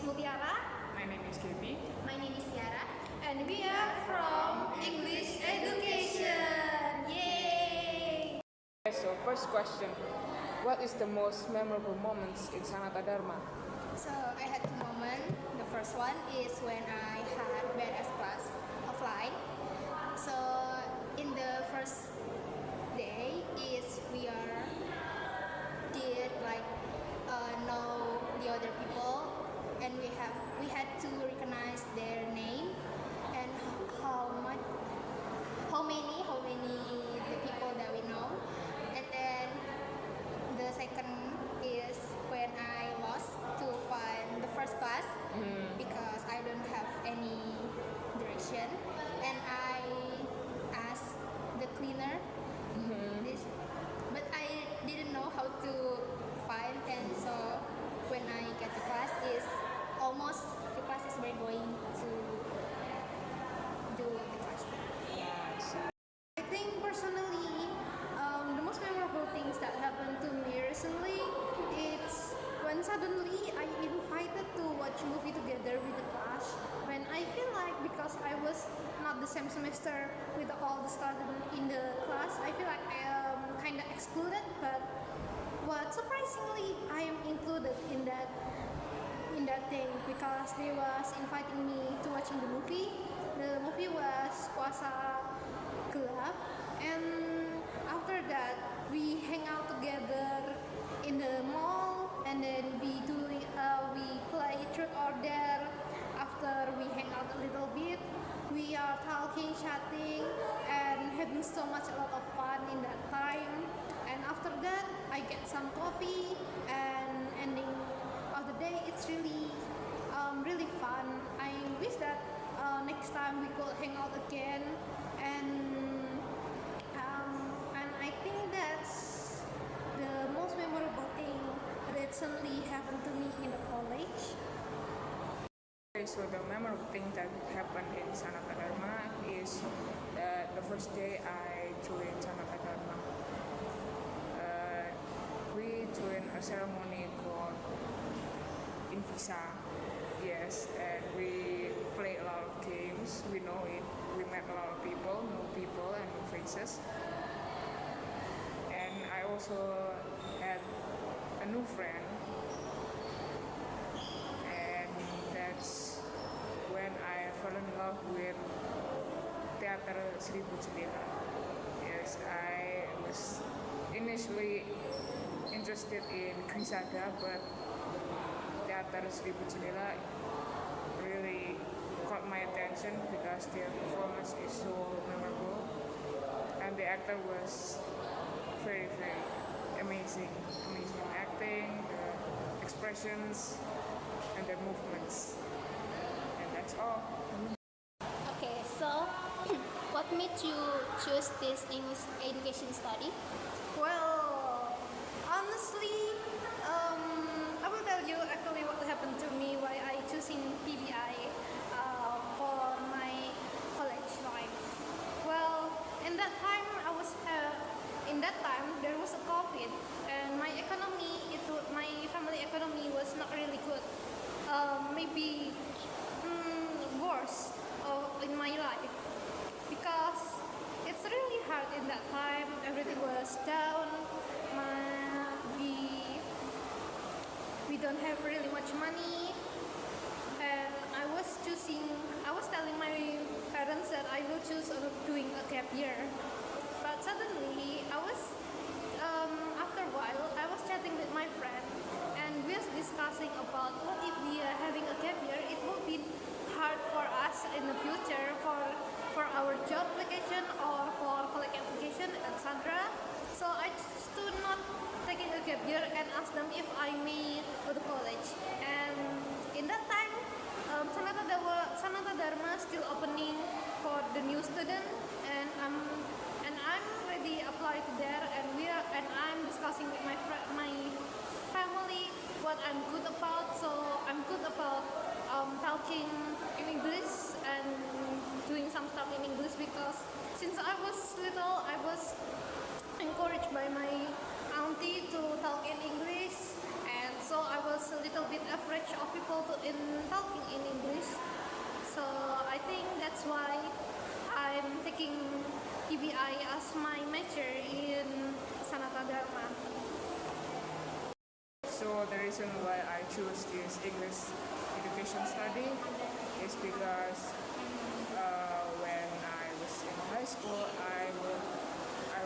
Mutiara. My name is KB. My name is Tiara. And we are from English Education. Yay! So first question, what is the most memorable moments in Sanata Dharma? So I had two moments. The first one is when I had BNS class offline. So in the first day is we did know the other people, and we had to recognize their name and how many the people that we know. And then the second is when I lost to find the first class because I don't have any direction, and I asked the cleaner this, but I didn't know how to find, and so when I get to class is almost the class is we're going to do the class. I think personally, the most memorable things that happened to me recently, it's when suddenly I invited to watch movie together with the class. When I feel like because I was not the same semester with all the students in the class, I feel like I am kind of excluded. But surprisingly, I am included in that day because they was inviting me to watching the movie. The movie was Puasa Gelap, and after that we hang out together in the mall, and then we play truth or dare. After we hang out a little bit, we are talking, chatting, and having so much a lot of fun in that time. And after that, I get some coffee, and ending of the day, it's really fun. I wish that next time we could hang out again, and I think that's the most memorable thing that recently happened to me in the college. Okay, so the memorable thing that happened in Sanata Dharma is that the first day I joined Sanata Dharma. We joined a ceremony called Invisa, yes, and we play a lot of games. We know it. We met a lot of people, new people, and new faces. And I also had a new friend, and that's when I fell in love with Teater Seribu Jendela. Yes, I was initially interested in Grisada, but Teater Seribu Jendela really caught my attention because their performance is so memorable, and the actor was very amazing acting, the expressions, and the movements, and that's all. Okay, so what made you choose this English education study? Well, honestly, I will tell you actually what happened to me why I choosing PBI for my college life. Well, in that time there was a COVID, and my family economy was not really good. Maybe worse in my life because it's really hard in that time. Everything was down. We don't have really much money, and I was telling my parents that I will choose doing a gap year. But suddenly after a while I was chatting with my friend, and we was discussing about what if we are having a gap year. It will be hard for us in the future for our job application or for college application, etc. So I chose to not taking a gap year and ask them if I may go to college. And in that time, Sanata Dharma still opening for the new student, and I'm already applied to there, and I'm discussing with my family what I'm good about. So I'm good about talking in English and doing some stuff in English because since I was little, I was encouraged by my auntie to talk in English, and so I was a little bit bit afraid of people in talking in English. So I think that's why I'm taking PBI as my major in Sanata Dharma. So the reason why I choose this English education study is because when I was in high school, I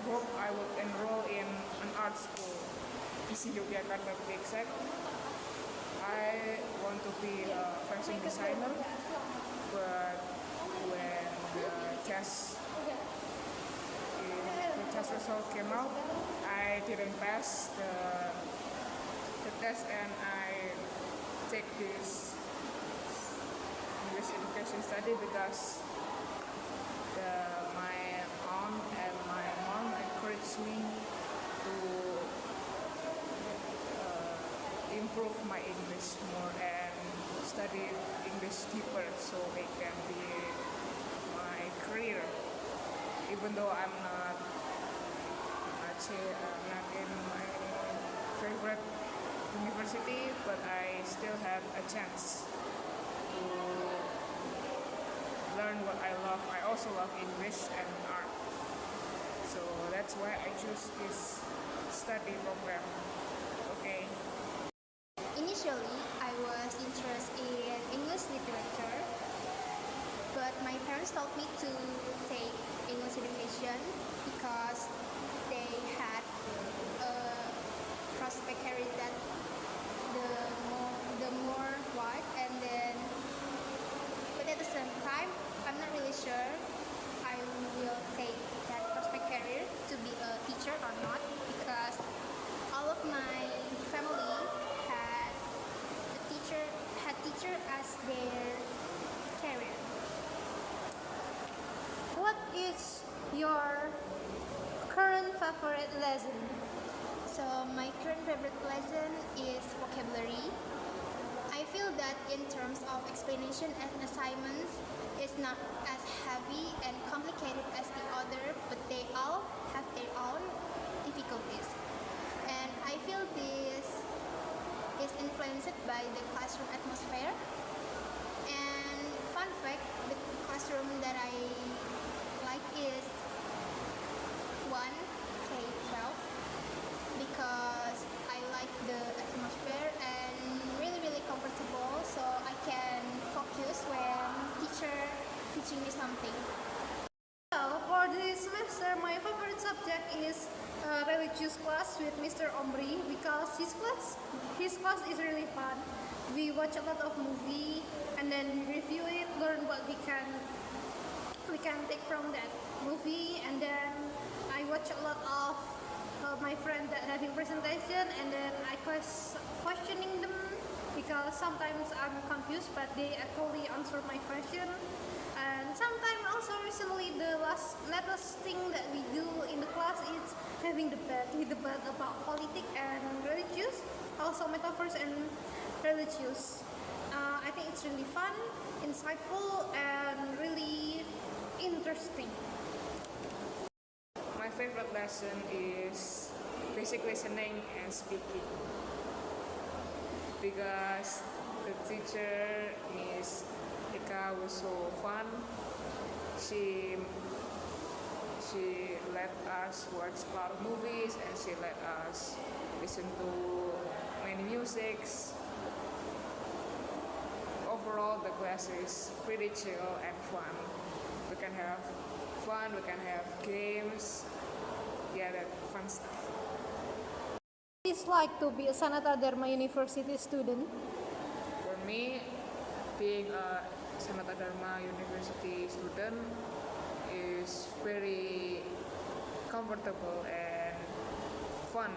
hope I would enroll in an art school, ISI Yogyakarta to be exact. I want to be a fashion designer, but when the test result came out, I didn't pass the test, and I take this English education study because my aunt and my mom encouraged me to improve my English more and study English deeper so it can be my career. Even though I'm not, I'd say not in my favorite university, but I still have a chance to learn what I love. I also love English and art. So that's why I choose this study program. Okay. Initially, I was interested in English literature, but my parents told me to take English education because they had a prospect career that the more wide, and then but at the same time I'm not really sure I will take that prospect career to be a teacher or not, because all of my family had teacher as their career. What is your current favorite lesson? So my current favorite lesson is vocabulary. I feel that in terms of explanation and assignments, it's not as heavy and complicated as the other, but they all have their own difficulties. And I feel this is influenced by the classroom atmosphere. And fun fact, the classroom that I like is 1K12 because I like the atmosphere and really comfortable, so I can focus when teacher teaching me something. Well, for this semester, my favorite subject is religious class with Mr. Omri because his class is really fun. We watch a lot of movie and then we review it, learn what we can take from that movie, and then I watch a lot of my friend that having presentation, and then I questioning them because sometimes I'm confused, but they actually answer my question. And sometimes also recently the latest thing that we do in the class is having debate about politics and religious, also metaphors and religious. I think it's really fun, insightful, and really interesting. My favorite lesson is basic listening and speaking because the teacher Miss Ika was so fun. She let us watch a lot of movies and she let us listen to many musics. Overall, the class is pretty chill and fun. We can have fun, we can have games, yeah, that fun stuff. It's like to be a Sanata Dharma University student. For me, being a Sanata Dharma University student is very comfortable and fun.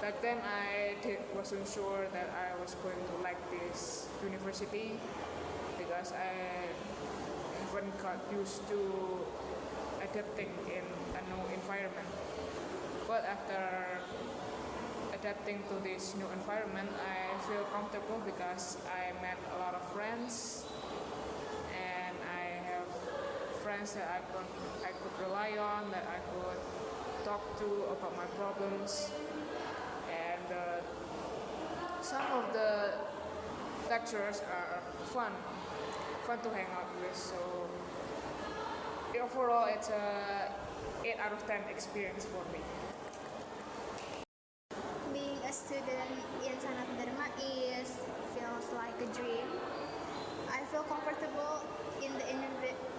Back then, wasn't sure that I was going to like this university because I even got used to adapting in a new environment. But after adapting to this new environment, I feel comfortable because I met a lot of friends and I have friends that I could rely on, that I could talk to about my problems. And the some of the lecturers are fun to hang out with. So overall, it's a 8 out of 10 experience for me. Being a student in Sanat Dharma feels like a dream. I feel comfortable in the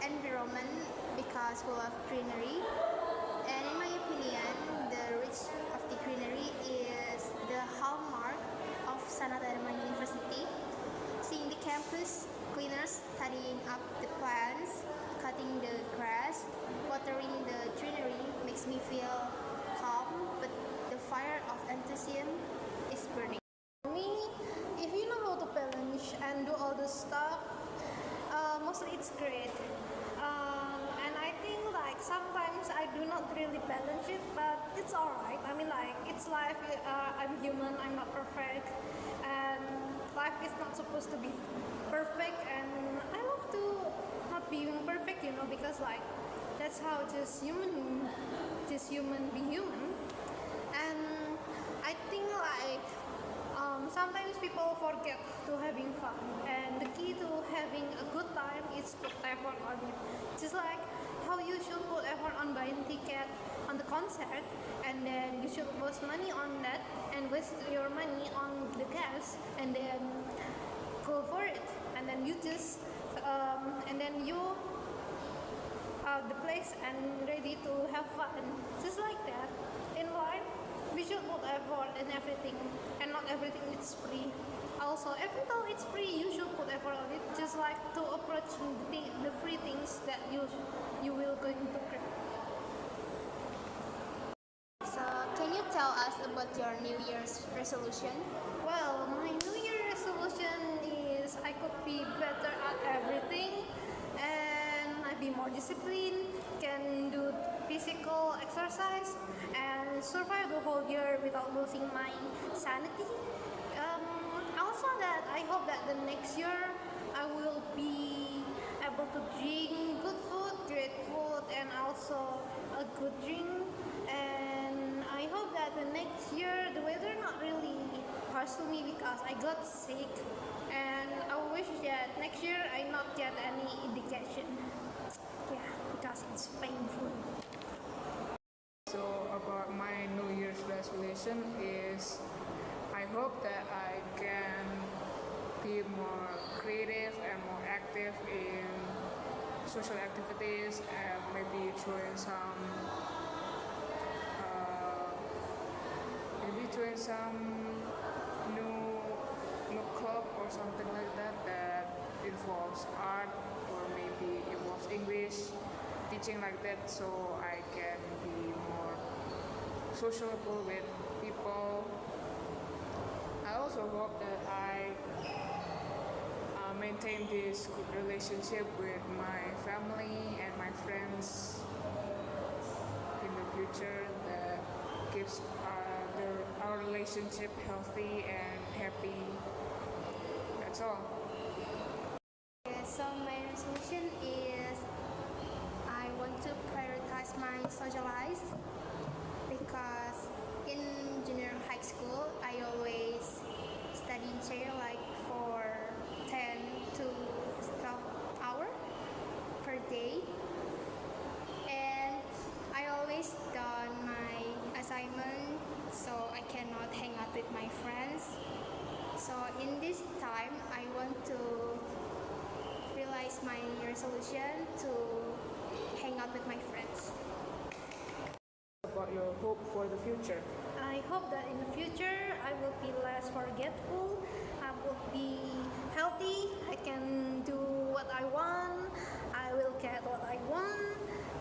environment because full of greenery. And in my opinion, the reach of the greenery is the hallmark of Sanat Dharma University. Seeing the campus cleaners tidying up the plants, cutting the grass, watering the greenery makes me feel calm, but the fire of enthusiasm is burning. Me, if you know how to balance and do all the stuff, mostly it's great. And I think like sometimes I do not really balance it, but it's alright. I mean like it's life. I'm human. I'm not perfect, and life is not supposed to be perfect. And I love to not being perfect, because like that's how just human be human. And I think like sometimes people forget to having fun, and the key to having a good time is put effort on it. Just like how you should put effort on buying ticket on the concert, and then you should waste money on that and waste your money on the gas, and then go for it, and then you just and then you the place and ready to have fun. Just like that in life, we should put effort in everything, and not everything is free. Also, even though it's free, you should put effort on it. Just like to approaching the free things that you will going to get. So, can you tell us about your New Year's resolution? Well, my New Year resolution is I could be better at everything, and I be more disciplined, can do physical exercise, and survive the whole year without losing my sanity. Also, that I hope that the next year I will be able to drink good food, great food, and also a good drink. And I hope that the next year the weather not really harsh to me because I got sick. And I wish that next year I not get any indication. Yeah, because it's painful. So about my New Year's resolution is I hope that I can be more creative and more active in social activities, and maybe join some new club or something like that involves art, or maybe involves English teaching like that, so I can be more sociable with people. I also hope that I maintain this good relationship with my family and my friends in the future, that keeps our relationship healthy and happy. That's all. Okay, so my resolution is I want to prioritize my social life because in junior high school I always study in chair like for 10 to 12 hours per day, and I always done my assignment, so I cannot hang out with my friends. So in this time I want to realize my resolution to hang out with my friends. About your hope for the future. I hope that in the future I will be less forgetful, I will be healthy, I can do what I want, I will get what I want,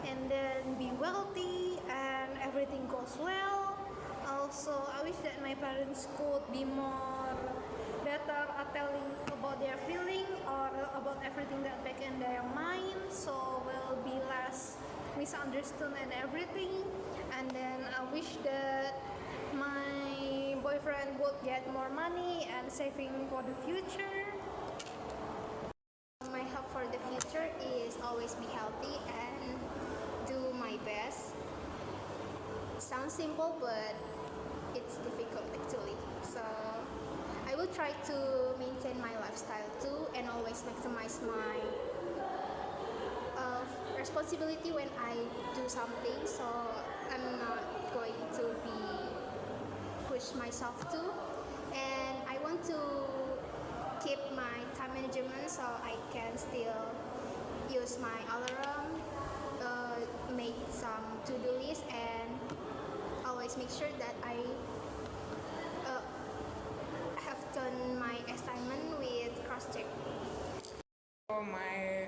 and then be wealthy and everything goes well. Also, I wish that my parents could be more better at telling about their feeling or about everything that back in their mind, so will be less misunderstood and everything. And then I wish that my boyfriend would get more money and saving for the future. My hope for the future is always be healthy and do my best. Sounds simple, but it's difficult actually. So I will try to maintain my lifestyle too and always maximize my responsibility when I do something. So I'm not going to be push myself too. And I want to keep my time management so I can still use my alarm, make some to-do list, and always make sure that I have done my assignment with cross-check. For my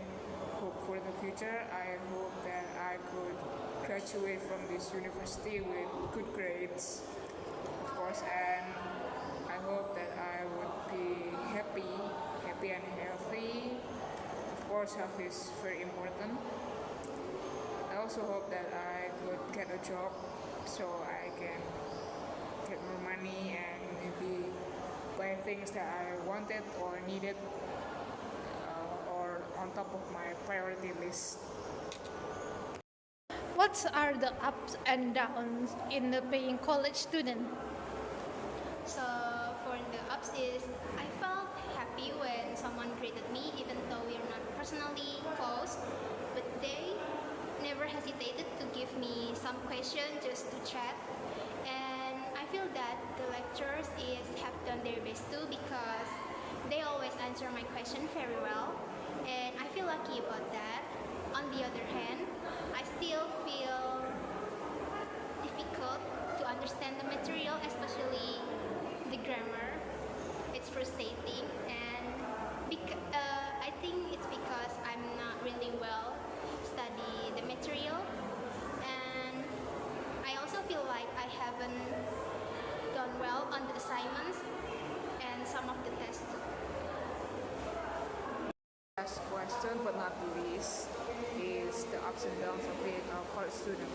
hope for the future, I hope that I could graduate from this university with good grades, of course, and I hope that I would be happy and healthy. Of course, health is very important. I also hope that I could get a job so I can get more money and maybe buy things that I wanted or needed or on top of my priority list. What are the ups and downs in the being college student? So for the ups is I felt happy when someone greeted me even though we are not personally close, but they never hesitated to give me some question just to chat. And I feel that the lecturers have done their best too because they always answer my question very well, and I feel lucky about that. On the other hand, I still feel difficult to understand the material, especially the grammar. It's frustrating, and I think it's because I'm not really well study the material, and I also feel like I haven't done well on the assignments and some of the tests too. Last question, but not least, is the ups and downs of being a college student.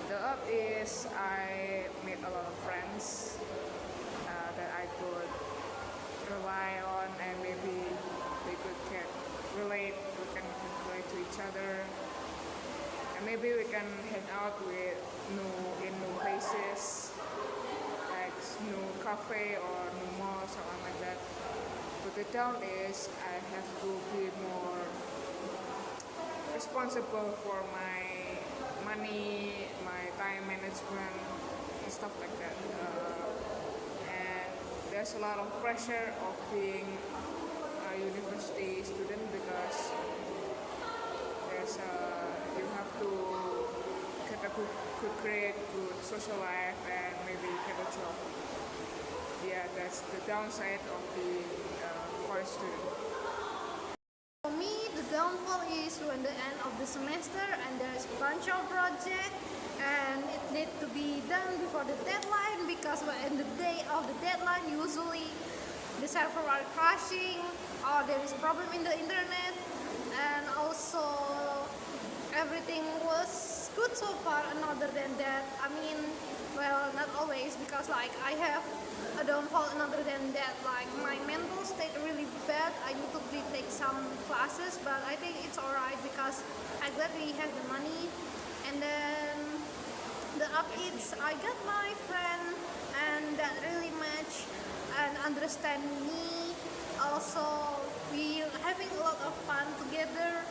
The up is I made a lot of friends that I could rely on, and maybe we can relate to each other, and maybe we can hang out with new places, like new cafe or new mall, something like that. But the down is I have to be more responsible for my money, my time management, and stuff like that. And there's a lot of pressure of being a university student because you have to get a good grade, good social life, and maybe get a job. Yeah, that's the downside of the college student. For me, the downfall is when the end of the semester and there's a bunch of project and it needs to be done before the deadline because when the day of the deadline usually the server are crashing or there is problem in the internet, and also everything was good so far, and other than that, I mean, well, not always, because like I have a downfall, and other than that, like my mental state really bad. I need to retake some classes, but I think it's alright because I'm glad we have the money. And then the up is I got my friend and that really match and understand me. Also, we having a lot of fun together.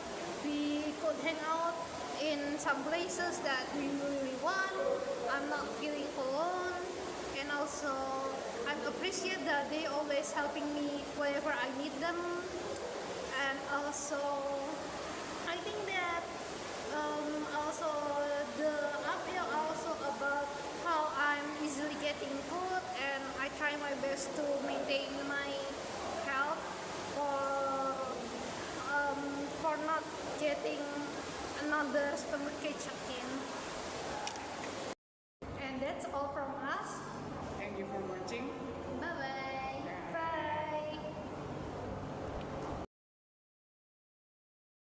We could hang out in some places that we really want. I'm not feeling alone, and also I appreciate that they always helping me wherever I need them. And also, I think that also the uphill also about how I'm easily getting food, and I try my best to maintain my health for not getting another stomachache again.